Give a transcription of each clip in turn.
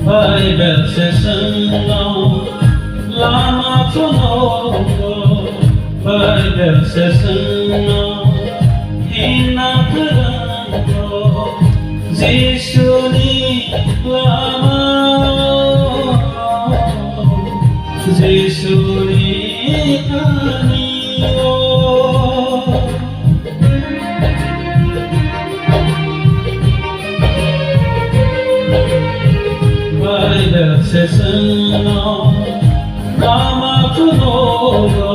Bible session long, Lama Chono, Bible session long, Hinakarano, Jishuni Lama, Jishuni Kaniyo. Bible session long, Lama Chono,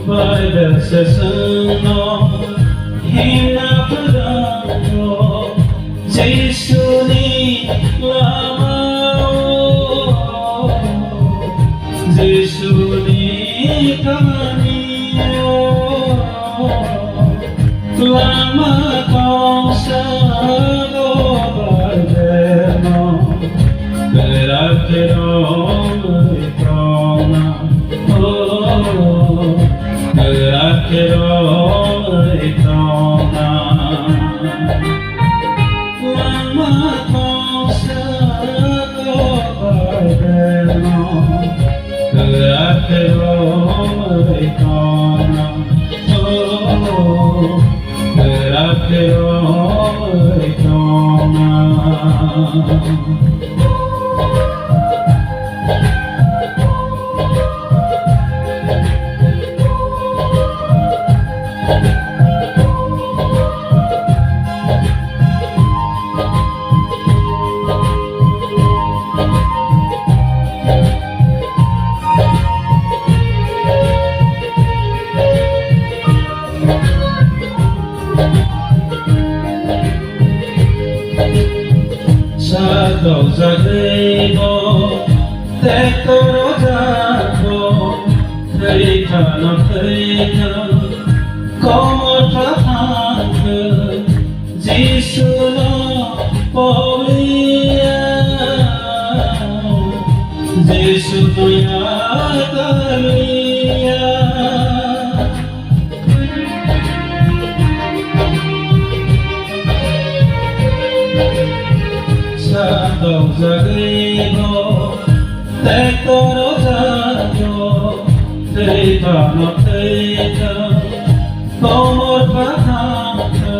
Bible session long, Hinakarano, Jishuni Lama, Jishuni Kaniyo, Lama Kongsago Bardeno, Shadows are able, Tekoro Jago, Satan of Satan, Como Trahanga, Jishuna Paulia, Jishuna Kalia. Shadows are able, Tekoro Jago, Satan of Satan, Como Trahanga,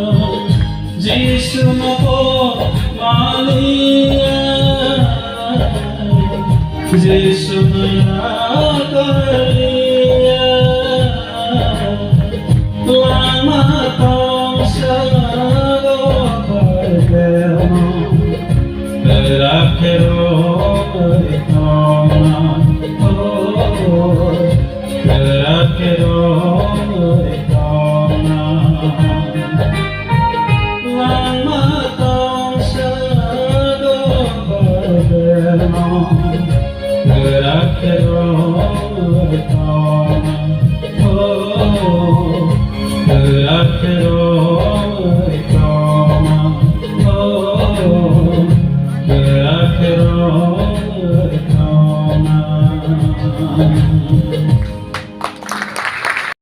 Jishuna Paulia, Jishuna Kalia.